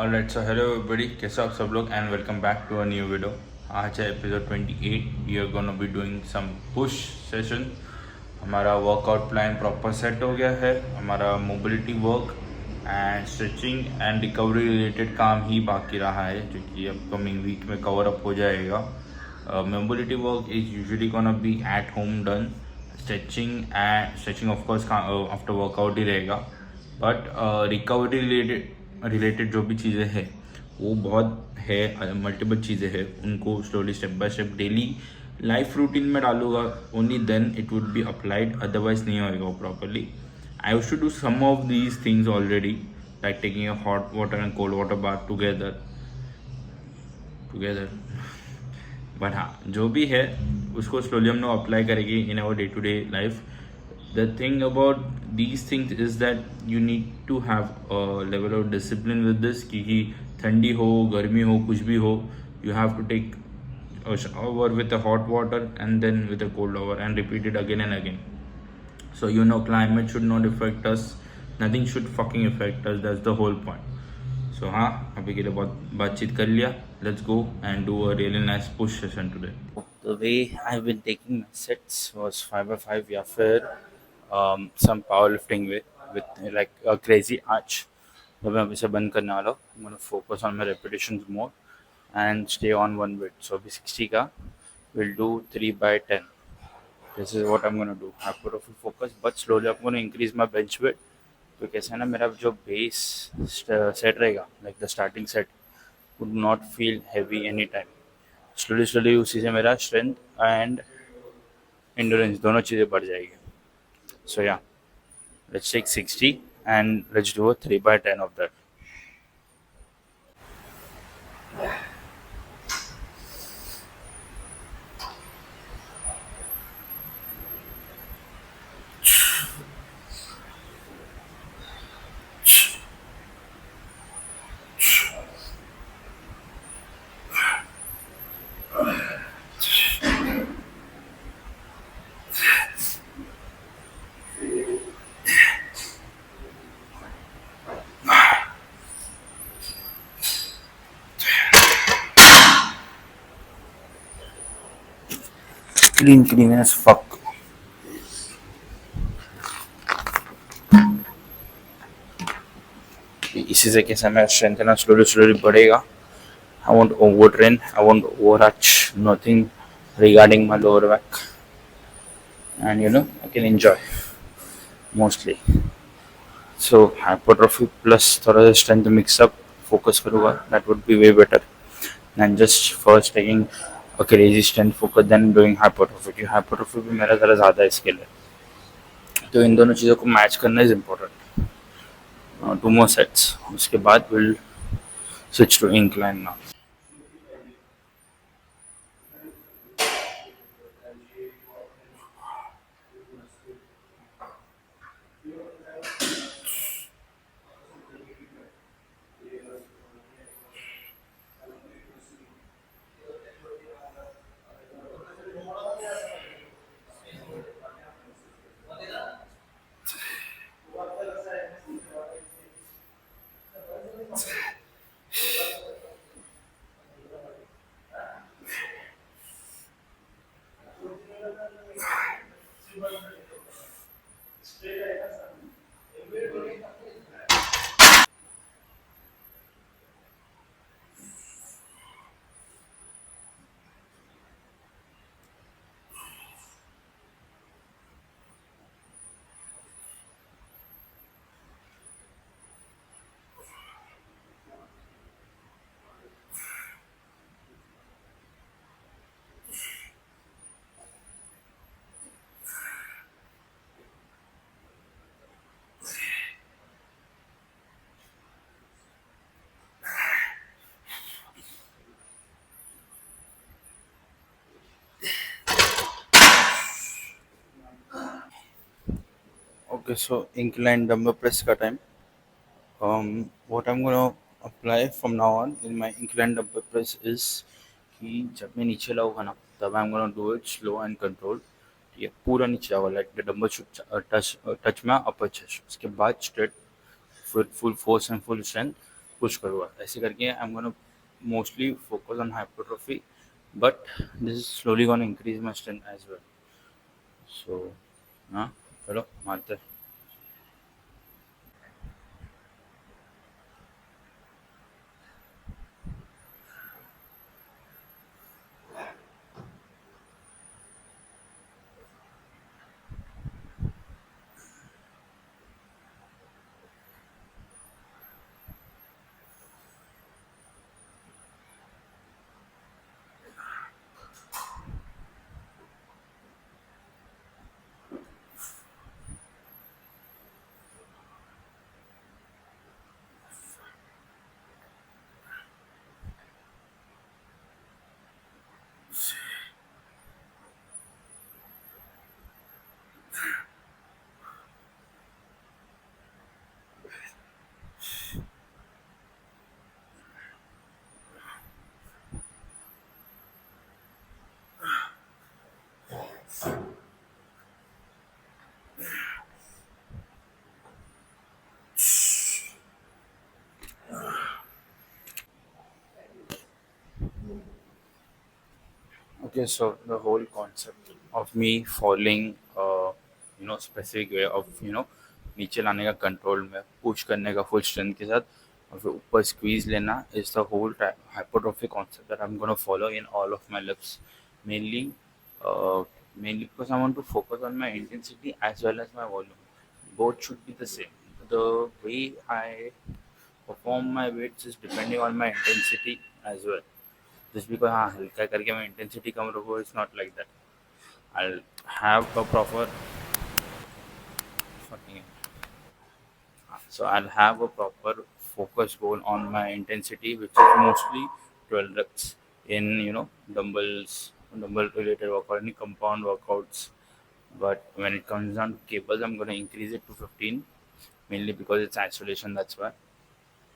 Alright so hello everybody, कैसे आप सब लोग and welcome back to a new video. आज है episode 28। We are gonna be doing some push session. हमारा वर्कआउट प्लान प्रॉपर सेट हो गया है। हमारा mobility work and stretching and recovery related काम ही बाकी रहा है, जो कि अपकमिंग वीक में कवर अप हो जाएगा। Mobility work is usually gonna be at home done. Stretching of course after workout ही रहेगा, बट रिकवरी रिलेटेड जो भी चीज़ें हैं वो बहुत है, मल्टीपल चीज़ें हैं। उनको slowly step by step daily life routine में डालूंगा, only then it would be applied, otherwise नहीं होएगा वो properly. I used to do some of these things already, like taking a hot water and cold water bath together. But हाँ, जो भी है उसको स्लोली हम लोग अप्लाई करेंगे in our day to day life. The thing about these things is that you need to have a level of discipline with this, क्योंकि ठंडी हो गर्मी हो कुछ भी हो, you have to take a shower with a hot water and then with a cold shower and repeat it again and again. So climate should not affect us, nothing should fucking affect us, that's the whole point. So हाँ, अभी के लिए बहुत बातचीत कर लिया, let's go and do a really nice push session today. The way I've been taking my sets was 5 by 5 या फिर some powerlifting way with like a crazy arch. तो मैं अभी से बंद करने वाला हूँ. I'm gonna focus on my repetitions more and stay on one weight. So अभी 60 का we'll do 3 by 10. This is what I'm gonna do. Hypertrophy focus, but slowly I'm gonna increase my bench weight. तो कैसे है ना, मेरा जो base set रहेगा, like the starting set would not feel heavy any time. Slowly slowly उसी से मेरा स्ट्रेंथ एंड endurance दोनों चीज़ें बढ़ जाएगी. So yeah, let's take 60 and let's do a 3 by 10 of that. Clean as fuck. इसी से कैसे मेरा स्ट्रेंथ है ना स्लोली स्लोली बढ़ेगा. I won't overtrain, I won't overarch, nothing regarding my lower back, and I can enjoy mostly. So hypertrophy plus थोड़ा सा strength mix up focus करूँगा, that would be way better than just first taking a crazy strength focus then doing hypertrophy. क्योंकि hypertrophy भी मेरा ज़रा ज़्यादा है skill है, तो इन दोनों चीज़ों को मैच करना इज इम्पोर्टेंट. 2 more sets, उसके बाद will switch to incline now. Okay, so incline dumbbell press का time. What I'm gonna apply from now on in my incline dumbbell press is कि जब मैं नीचे लाऊंगा ना, तब I'm gonna do it slow and controlled. ये पूरा नीचे आएगा, like the dumbbell should touch my upper chest. उसके बाद straight full force and full strength push करूँगा, ऐसे करके I am gonna mostly focus on hypertrophy, but this is slowly gonna increase my strength as well. So हाँ, चलो मारते हैं. Okay, so the whole concept of me following, specific way of, नीचे लाने का कंट्रोल में पुश करने का फुल स्ट्रेंथ के साथ और फिर ऊपर स्क्वीज लेना is the whole hypertrophy concept that I'm going to follow in all of my lifts. Mainly, mainly because I want to focus on my intensity as well as my volume. Both should be the same. The way I perform my weights is depending on my intensity as well. Just because हाँ हल्का करके मैं intensity कम रखूँ, it's not like that. I'll have a proper fucking so I'll have a proper focus goal on my intensity, which is mostly 12 reps in dumbbell related workout, any compound workouts. But when it comes down to cables, I'm gonna increase it to 15, mainly because it's isolation. That's why.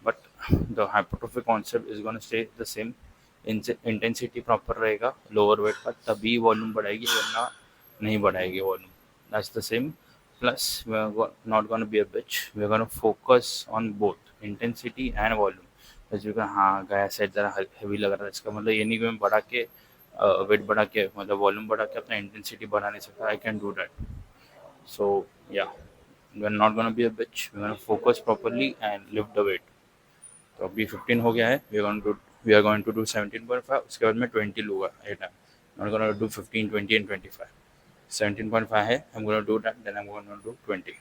But the hypertrophy concept is going to stay the same. Intensity proper रहेगा lower weight का, तभी volume बढ़ाएगी, वरना नहीं बढ़ाएगी volume. That's the same. Plus we are not gonna be a bitch, we are gonna focus on both intensity and volume. जैसे हाँ गया सेट ज़रा हैवी लग रहा है, इसका मतलब ये नहीं कि मैं बढ़ा के वेट बढ़ा के मतलब वॉल्यूम बढ़ा के अपना इंटेंसिटी बढ़ा नहीं सकता. I can do that. So yeah, we are not gonna be a bitch, we are gonna focus properly and lift the weight. तो अभी 15 हो गया है. We are going to do 17.5. उसके बाद मैं 20 लूँगा a time. I am gonna do 15, 20 and 25. 17.5 है, I am gonna do that, then I am gonna do 20.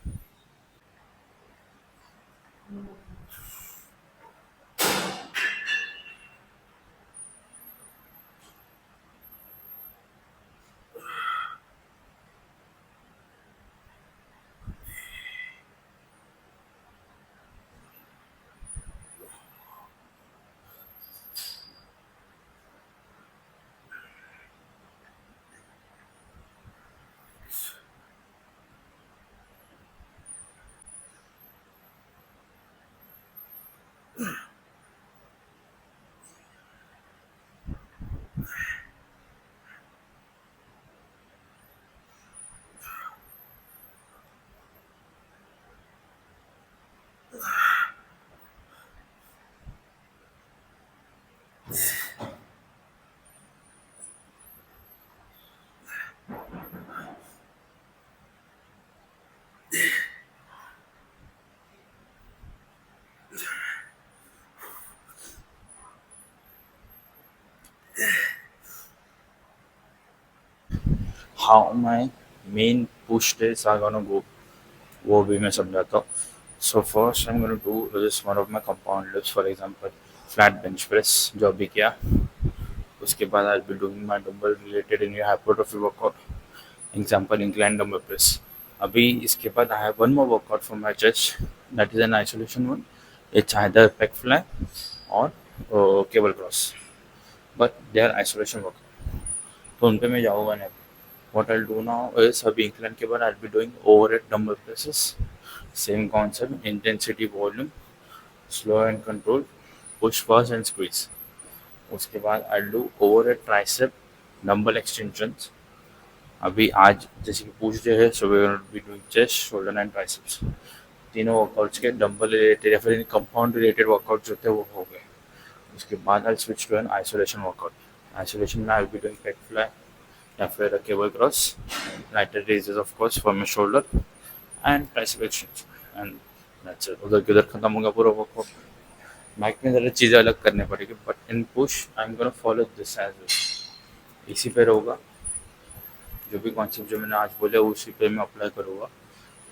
How my main push days are gonna go, वो भी मैं समझाता हूँ. So first I am gonna do this one of my compound lifts, for example flat bench press जो अभी किया. उसके बाद I will be doing my dumbbell related in hypertrophy workout, example incline dumbbell press. अभी इसके बाद I have one more workout for my chest, that is an isolation one. It's either pack fly और cable cross, but they are isolation workout, तो उन पे मैं जाऊँगा नहीं. What I'll do now is अभी incline के बाद I'll be doing overhead dumbbell presses. Same concept, intensity, volume, slow and control, push first and squeeze. उसके बाद I'll do overhead tricep dumbbell extensions. अभी आज जैसे कि push day है, so we're going to be doing chest, shoulder and triceps. तीनों workouts के dumbbell related या फिर कंपाउंड रिलेटेड वर्कआउट जो थे वो हो गए. उसके बाद I switch to an isolation workout. Isolation में I be doing pec fly या फिर cable cross, lighter raises of course for my shoulder and tricep extension and that's it. उधर किधर खत्म होगा पूरा वर्कआउट. बाइक में ज़रा चीज़ें अलग करने पड़ेगी but in push I am gonna follow this as well. इसी पे होगा. जो भी कॉन्सेप्ट जो मैंने आज बोले उसी पे मैं अप्लाई करूँगा.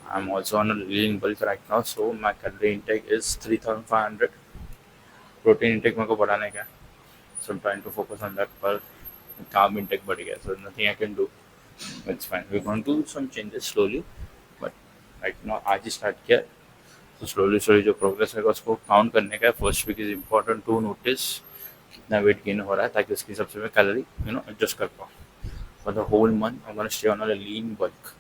I am also on lean bulk right now so my calorie intake is 3500. Protein intake मेरे को बढ़ाने का है. So I am trying to focus on that. पर कार्ब इंटेक बढ़ गया so nothing I can do. It's fine. We going to do some changes slowly but right now आज ही स्टार्ट किया. तो स्लोली स्लोली जो प्रोग्रेस रहेगा उसको काउंट करने का है. First week is important to notice कितना वेट गेन हो रहा है ताकि उसके हिसाब से मैं कैलोरी एडजस्ट कर पाऊँ. For the whole month I am gonna stay on a lean bulk.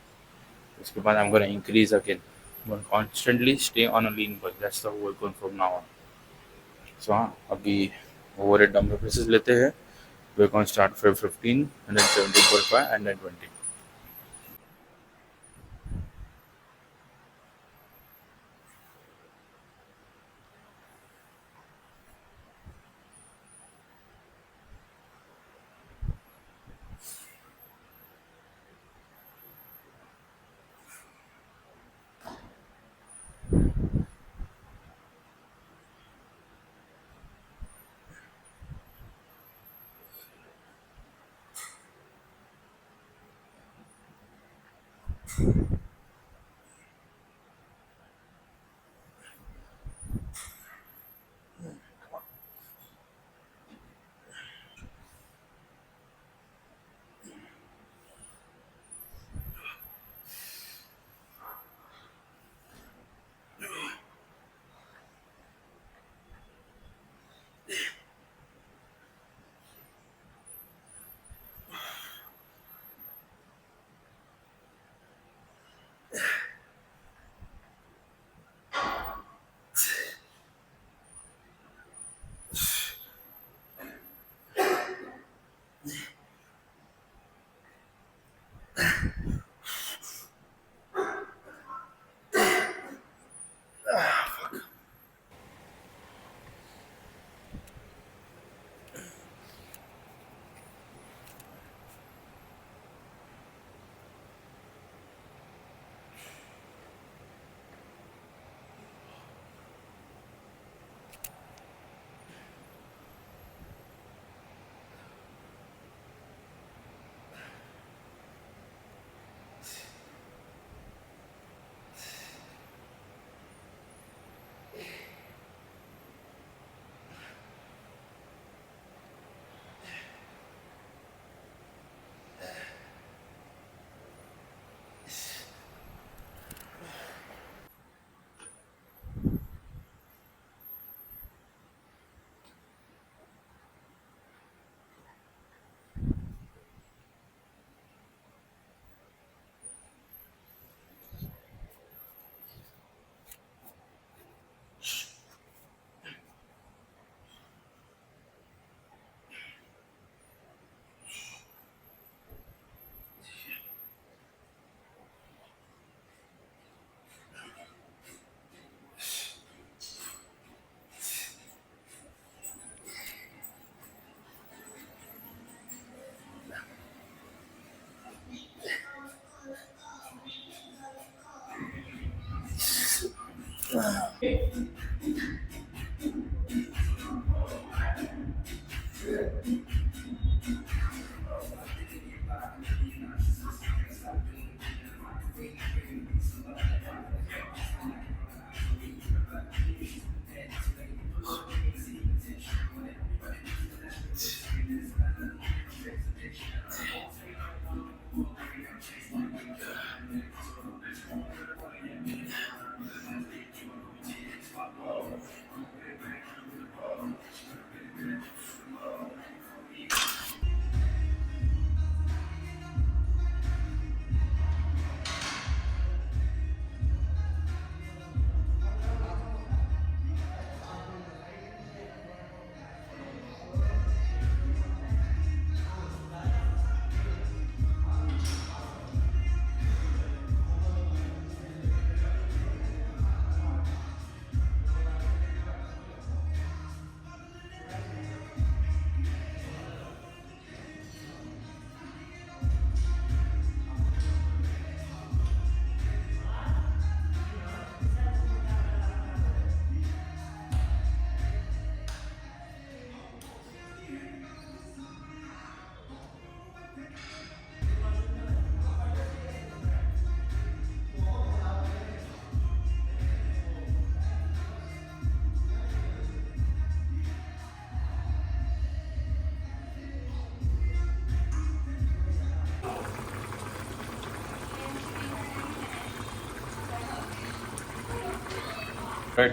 उसके बाद I am gonna increase again. Constantly stay on a lean bulk. That's the whole going from now on. So हाँ अभी overhead dumbbell presses लेते हैं. We going start from 15 and then 17.5 and then 20.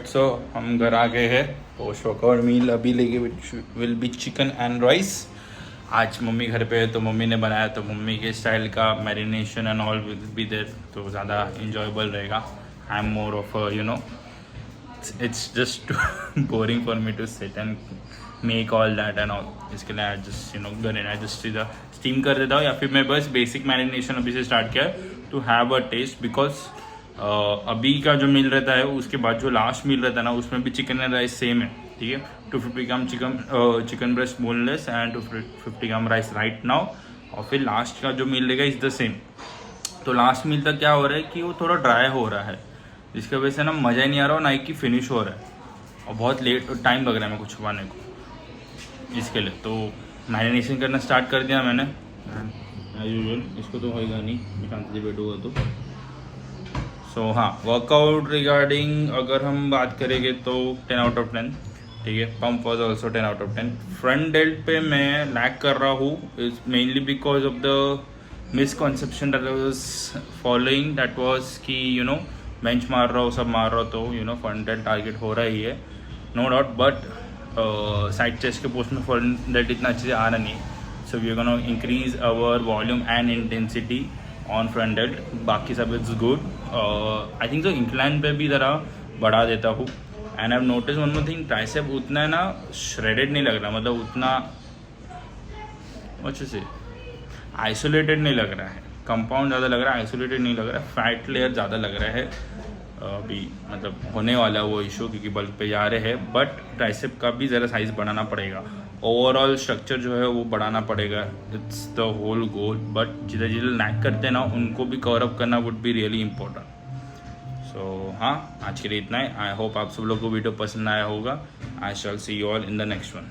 So हम घर आ गए हैं। Post workout meal अभी लेके will be chicken and rice. आज मम्मी घर पे है तो मम्मी ने बनाया, तो मम्मी के स्टाइल का marination and all will be there, तो ज़्यादा इंजॉयबल रहेगा। I am more of you know, it's just boring for me to sit and make all that and all. इसके लिए I just you know gun I just steam कर देता हूँ, या फिर मैं बस बेसिक मैरिनेशन अभी से स्टार्ट किया to have a taste. Because अभी का जो मील रहता है उसके बाद जो लास्ट मील रहता है ना, उसमें भी चिकन एंड राइस सेम है, ठीक है। 250 gram chicken breast boneless and 250 gram rice right now. और फिर लास्ट का जो मील रहेगा इज़ द सेम। तो लास्ट मील तक क्या हो रहा है कि वो थोड़ा ड्राई हो रहा है, जिसकी वजह से ना मज़ा ही नहीं आ रहा और ना ही कि फिनिश हो रहा है, और बहुत लेट टाइम लग रहा है मेरे को छुपाने को। इसके लिए तो मैरिनेशन करना स्टार्ट कर दिया मैंने एज यूजुअल। इसको तो होएगा नहीं, मैं शांति से बैठूँगा तो। सो हाँ, वर्कआउट रिगार्डिंग अगर हम बात करेंगे तो 10 आउट ऑफ 10, ठीक है। Pump was also 10 out of 10। Front delt पे मैं लैग कर रहा हूँ, is mainly because of the misconception that I was following, that was कि यू नो बेंच मार रहा हूँ, सब मार रहा हूँ, तो you know front delt target हो रहा ही है, no doubt. But side chest के पोस्ट में फ्रंट डेल्ट इतना अच्छे से आ रहा नहीं, so we are gonna increase our volume and intensity on front delt. बाकी सब इट्स गुड। आई थिंक तो इंक्लाइन पे भी ज़रा बढ़ा देता हूँ। And I have notice one more thing, tricep उतना है ना श्रेडेड नहीं लग रहा, मतलब उतना अच्छे से आइसोलेटेड नहीं लग रहा है। कंपाउंड ज़्यादा लग रहा है, आइसोलेटेड नहीं लग रहा है। फैट लेयर ज़्यादा लग रहा है अभी, मतलब होने वाला वो इशू, क्योंकि बल्क पे जा रहे हैं। बट ट्राइसेप का भी ज़रा साइज़ बढ़ाना पड़ेगा, ओवरऑल स्ट्रक्चर जो है वो बढ़ाना पड़ेगा। It's the whole goal. But जिधर जिधर लैक करते हैं ना, उनको भी कवर अप करना would be really important. So हाँ, आज के लिए इतना है। आई होप आप सब लोग को वीडियो पसंद आया होगा। I shall see you all in the next one.